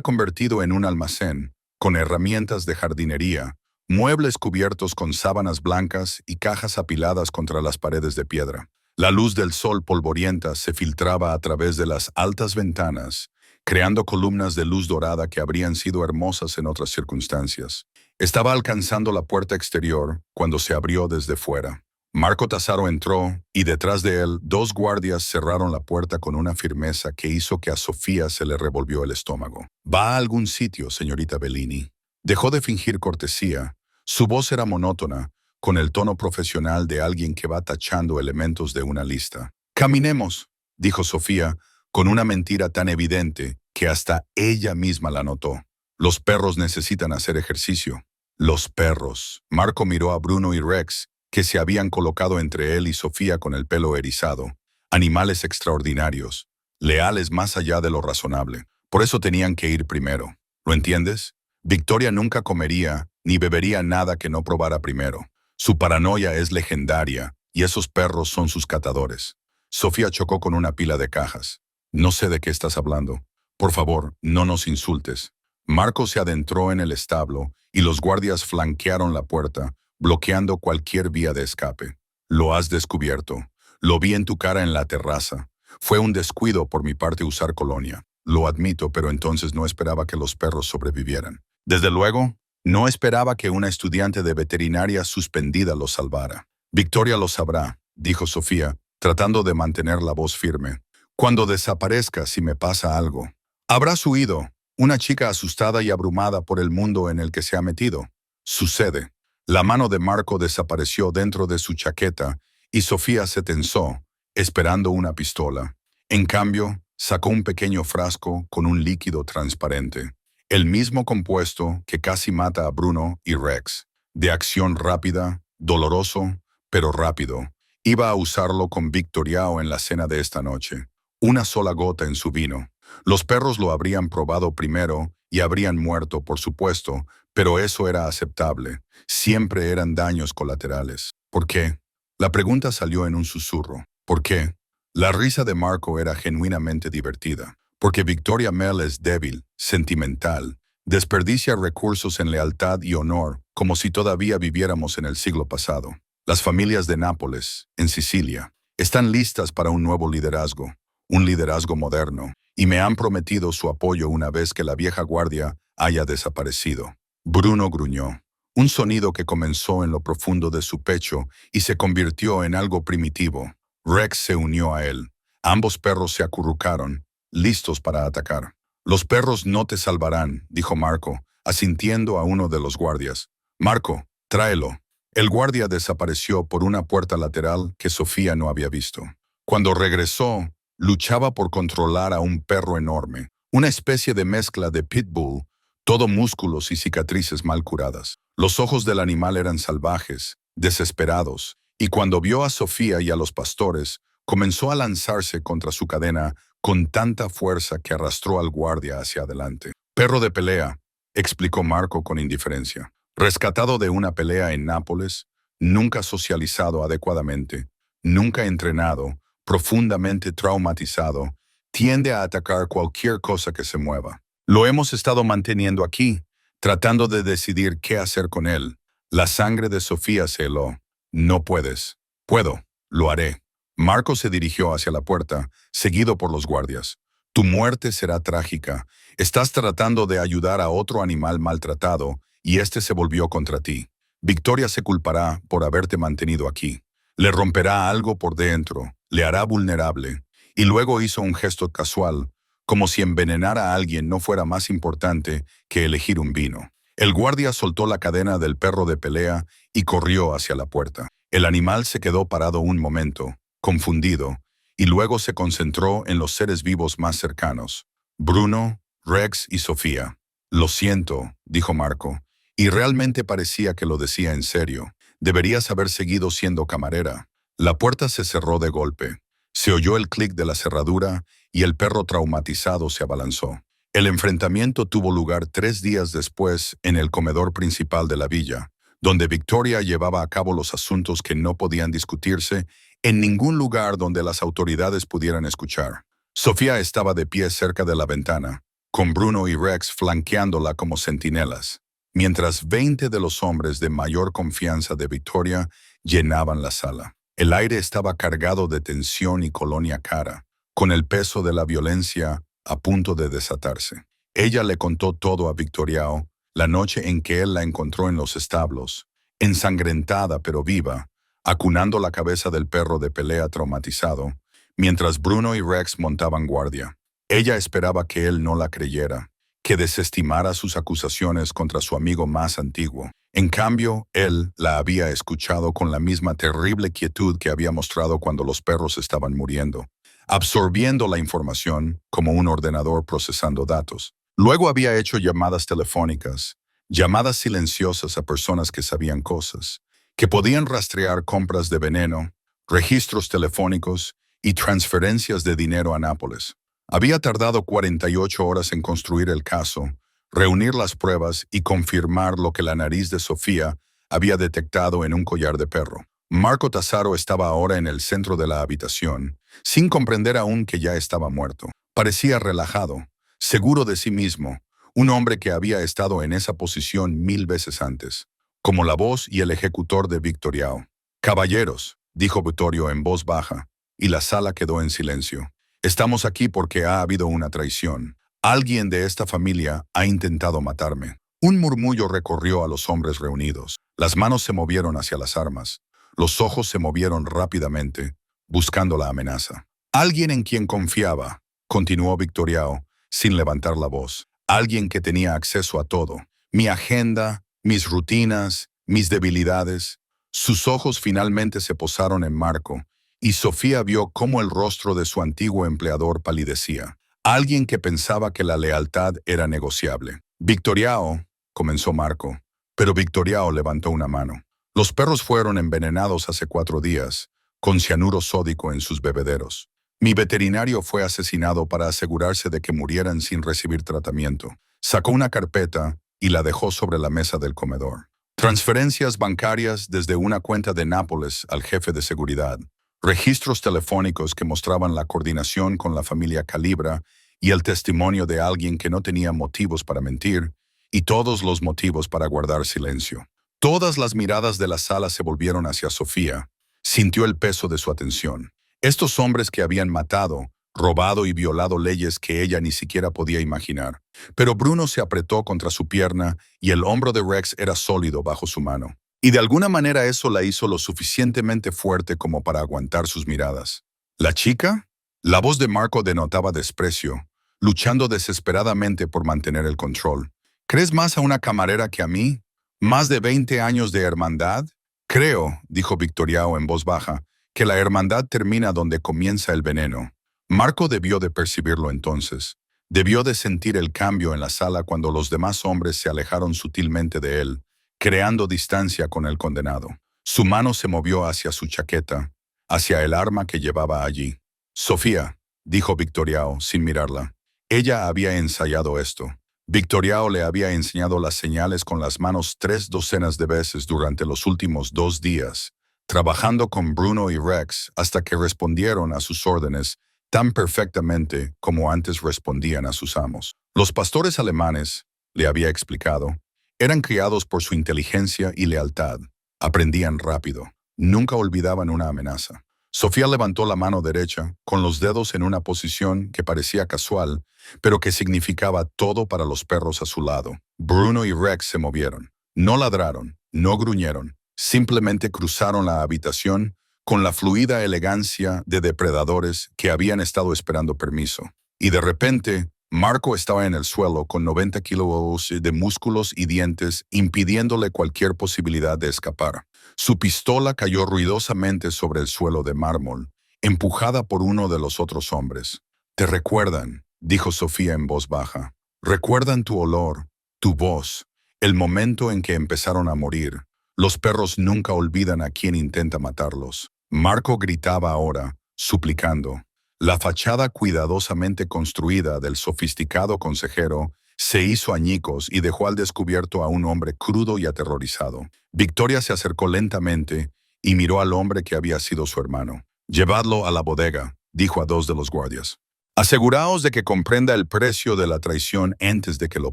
convertido en un almacén, con herramientas de jardinería, muebles cubiertos con sábanas blancas y cajas apiladas contra las paredes de piedra. La luz del sol polvorienta se filtraba a través de las altas ventanas, creando columnas de luz dorada que habrían sido hermosas en otras circunstancias. Estaba alcanzando la puerta exterior cuando se abrió desde fuera. Marco Tassaro entró y detrás de él 2 guardias cerraron la puerta con una firmeza que hizo que a Sofía se le revolvió el estómago. «¿Va a algún sitio, señorita Bellini?» Dejó de fingir cortesía. Su voz era monótona, con el tono profesional de alguien que va tachando elementos de una lista. «Caminemos», dijo Sofía, con una mentira tan evidente que hasta ella misma la notó. «Los perros necesitan hacer ejercicio». «Los perros». Marco miró a Bruno y Rex, que se habían colocado entre él y Sofía con el pelo erizado. Animales extraordinarios, leales más allá de lo razonable. Por eso tenían que ir primero. ¿Lo entiendes? Victoria nunca comería ni bebería nada que no probara primero. Su paranoia es legendaria y esos perros son sus catadores. Sofía chocó con una pila de cajas. «No sé de qué estás hablando. Por favor, no nos insultes». Marco se adentró en el establo y los guardias flanquearon la puerta, bloqueando cualquier vía de escape. «Lo has descubierto. Lo vi en tu cara en la terraza. Fue un descuido por mi parte usar colonia. Lo admito, pero entonces no esperaba que los perros sobrevivieran. Desde luego, no esperaba que una estudiante de veterinaria suspendida lo salvara. Victoria lo sabrá, dijo Sofía, tratando de mantener la voz firme. Cuando desaparezca, si me pasa algo. Habrás huido, una chica asustada y abrumada por el mundo en el que se ha metido. Sucede. La mano de Marco desapareció dentro de su chaqueta y Sofía se tensó, esperando una pistola. En cambio, sacó un pequeño frasco con un líquido transparente. El mismo compuesto que casi mata a Bruno y Rex. De acción rápida, doloroso, pero rápido. Iba a usarlo con Victoriao en la cena de esta noche. Una sola gota en su vino. Los perros lo habrían probado primero y habrían muerto, por supuesto, pero eso era aceptable. Siempre eran daños colaterales. ¿Por qué? La pregunta salió en un susurro. ¿Por qué? La risa de Marco era genuinamente divertida. Porque Victoria Mel es débil, sentimental, desperdicia recursos en lealtad y honor como si todavía viviéramos en el siglo pasado. Las familias de Nápoles, en Sicilia, están listas para un nuevo liderazgo, un liderazgo moderno, y me han prometido su apoyo una vez que la vieja guardia haya desaparecido. Bruno gruñó, un sonido que comenzó en lo profundo de su pecho y se convirtió en algo primitivo. Rex se unió a él. Ambos perros se acurrucaron, listos para atacar. Los perros no te salvarán, dijo Marco, asintiendo a uno de los guardias. Marco, tráelo. El guardia desapareció por una puerta lateral que Sofía no había visto. Cuando regresó, luchaba por controlar a un perro enorme, una especie de mezcla de pitbull, todo músculos y cicatrices mal curadas. Los ojos del animal eran salvajes, desesperados, y cuando vio a Sofía y a los pastores, comenzó a lanzarse contra su cadena con tanta fuerza que arrastró al guardia hacia adelante. Perro de pelea, explicó Marco con indiferencia. Rescatado de una pelea en Nápoles, nunca socializado adecuadamente, nunca entrenado, profundamente traumatizado, tiende a atacar cualquier cosa que se mueva. Lo hemos estado manteniendo aquí, tratando de decidir qué hacer con él. La sangre de Sofía se heló. No puedes. Puedo. Lo haré. Marco se dirigió hacia la puerta, seguido por los guardias. Tu muerte será trágica. Estás tratando de ayudar a otro animal maltratado y este se volvió contra ti. Victoria se culpará por haberte mantenido aquí. Le romperá algo por dentro, le hará vulnerable. Y luego hizo un gesto casual, como si envenenar a alguien no fuera más importante que elegir un vino. El guardia soltó la cadena del perro de pelea y corrió hacia la puerta. El animal se quedó parado un momento, confundido, y luego se concentró en los seres vivos más cercanos. Bruno, Rex y Sofía. Lo siento, dijo Marco, y realmente parecía que lo decía en serio. Deberías haber seguido siendo camarera. La puerta se cerró de golpe. Se oyó el clic de la cerradura y el perro traumatizado se abalanzó. El enfrentamiento tuvo lugar 3 días después en el comedor principal de la villa, donde Victoria llevaba a cabo los asuntos que no podían discutirse en ningún lugar donde las autoridades pudieran escuchar. Sofía estaba de pie cerca de la ventana, con Bruno y Rex flanqueándola como centinelas, mientras 20 de los hombres de mayor confianza de Victoria llenaban la sala. El aire estaba cargado de tensión y colonia cara, con el peso de la violencia a punto de desatarse. Ella le contó todo a Victoriao la noche en que él la encontró en los establos, ensangrentada pero viva, acunando la cabeza del perro de pelea traumatizado, mientras Bruno y Rex montaban guardia. Ella esperaba que él no la creyera, que desestimara sus acusaciones contra su amigo más antiguo. En cambio, él la había escuchado con la misma terrible quietud que había mostrado cuando los perros estaban muriendo, absorbiendo la información como un ordenador procesando datos. Luego había hecho llamadas telefónicas, llamadas silenciosas a personas que sabían cosas, que podían rastrear compras de veneno, registros telefónicos y transferencias de dinero a Nápoles. Había tardado 48 horas en construir el caso, reunir las pruebas y confirmar lo que la nariz de Sofía había detectado en un collar de perro. Marco Tassaro estaba ahora en el centro de la habitación, sin comprender aún que ya estaba muerto. Parecía relajado, seguro de sí mismo, un hombre que había estado en esa posición 1000 veces antes, como la voz y el ejecutor de Victoriao. «Caballeros», dijo Vittorio en voz baja, y la sala quedó en silencio. «Estamos aquí porque ha habido una traición. Alguien de esta familia ha intentado matarme». Un murmullo recorrió a los hombres reunidos. Las manos se movieron hacia las armas. Los ojos se movieron rápidamente, buscando la amenaza. Alguien en quien confiaba, continuó Victoriao, sin levantar la voz. Alguien que tenía acceso a todo. Mi agenda, mis rutinas, mis debilidades. Sus ojos finalmente se posaron en Marco, y Sofía vio cómo el rostro de su antiguo empleador palidecía. Alguien que pensaba que la lealtad era negociable. Victoriao, comenzó Marco, pero Victoriao levantó una mano. Los perros fueron envenenados hace 4 días, con cianuro sódico en sus bebederos. Mi veterinario fue asesinado para asegurarse de que murieran sin recibir tratamiento. Sacó una carpeta y la dejó sobre la mesa del comedor. Transferencias bancarias desde una cuenta de Nápoles al jefe de seguridad. Registros telefónicos que mostraban la coordinación con la familia Calibra y el testimonio de alguien que no tenía motivos para mentir y todos los motivos para guardar silencio. Todas las miradas de la sala se volvieron hacia Sofía. Sintió el peso de su atención. Estos hombres que habían matado, robado y violado leyes que ella ni siquiera podía imaginar. Pero Bruno se apretó contra su pierna y el hombro de Rex era sólido bajo su mano. Y de alguna manera eso la hizo lo suficientemente fuerte como para aguantar sus miradas. ¿La chica? La voz de Marco denotaba desprecio, luchando desesperadamente por mantener el control. ¿Crees más a una camarera que a mí? ¿Más de 20 años de hermandad? Creo, dijo Victoriao en voz baja, que la hermandad termina donde comienza el veneno. Marco debió de percibirlo entonces. Debió de sentir el cambio en la sala cuando los demás hombres se alejaron sutilmente de él, creando distancia con el condenado. Su mano se movió hacia su chaqueta, hacia el arma que llevaba allí. Sofía, dijo Victoriao, sin mirarla. Ella había ensayado esto. Victoriao le había enseñado las señales con las manos 3 docenas de veces durante los últimos 2 días, trabajando con Bruno y Rex hasta que respondieron a sus órdenes tan perfectamente como antes respondían a sus amos. Los pastores alemanes, le había explicado, eran criados por su inteligencia y lealtad. Aprendían rápido. Nunca olvidaban una amenaza. Sofía levantó la mano derecha, con los dedos en una posición que parecía casual, pero que significaba todo para los perros a su lado. Bruno y Rex se movieron. No ladraron, no gruñeron. Simplemente cruzaron la habitación con la fluida elegancia de depredadores que habían estado esperando permiso. Y de repente, Marco estaba en el suelo con 90 kilos de músculos y dientes impidiéndole cualquier posibilidad de escapar. Su pistola cayó ruidosamente sobre el suelo de mármol, empujada por uno de los otros hombres. «Te recuerdan», dijo Sofía en voz baja. «Recuerdan tu olor, tu voz, el momento en que empezaron a morir. Los perros nunca olvidan a quien intenta matarlos». Marco gritaba ahora, suplicando. La fachada cuidadosamente construida del sofisticado consejero se hizo añicos y dejó al descubierto a un hombre crudo y aterrorizado. Victoria se acercó lentamente y miró al hombre que había sido su hermano. «Llevadlo a la bodega», dijo a 2 de los guardias. «Aseguraos de que comprenda el precio de la traición antes de que lo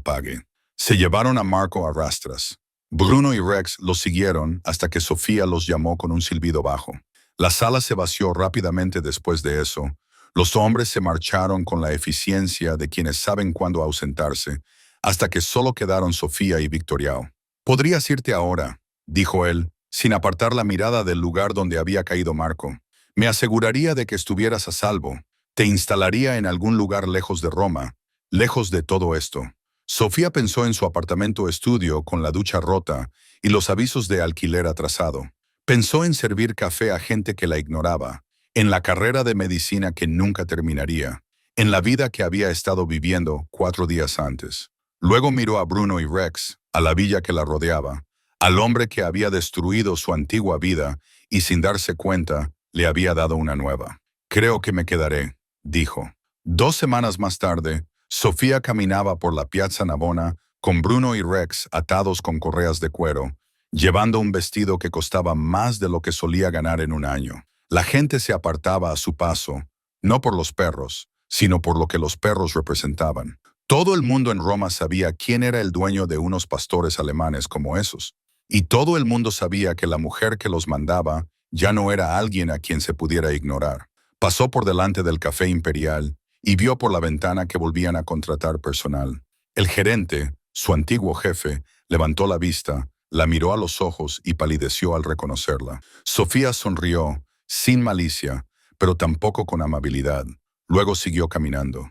pague». Se llevaron a Marco a rastras. Bruno y Rex los siguieron hasta que Sofía los llamó con un silbido bajo. La sala se vació rápidamente después de eso. Los hombres se marcharon con la eficiencia de quienes saben cuándo ausentarse, hasta que solo quedaron Sofía y Victoriao. «Podrías irte ahora», dijo él, sin apartar la mirada del lugar donde había caído Marco. «Me aseguraría de que estuvieras a salvo. Te instalaría en algún lugar lejos de Roma, lejos de todo esto». Sofía pensó en su apartamento estudio con la ducha rota y los avisos de alquiler atrasado. Pensó en servir café a gente que la ignoraba, en la carrera de medicina que nunca terminaría, en la vida que había estado viviendo 4 días antes. Luego miró a Bruno y Rex, a la villa que la rodeaba, al hombre que había destruido su antigua vida y sin darse cuenta le había dado una nueva. «Creo que me quedaré», dijo. 2 semanas más tarde, Sofía caminaba por la Piazza Navona con Bruno y Rex atados con correas de cuero, llevando un vestido que costaba más de lo que solía ganar en un año. La gente se apartaba a su paso, no por los perros, sino por lo que los perros representaban. Todo el mundo en Roma sabía quién era el dueño de unos pastores alemanes como esos. Y todo el mundo sabía que la mujer que los mandaba ya no era alguien a quien se pudiera ignorar. Pasó por delante del Café Imperial y vio por la ventana que volvían a contratar personal. El gerente, Su antiguo jefe levantó la vista, la miró a los ojos y palideció al reconocerla. Sofía sonrió, sin malicia, pero tampoco con amabilidad. Luego siguió caminando.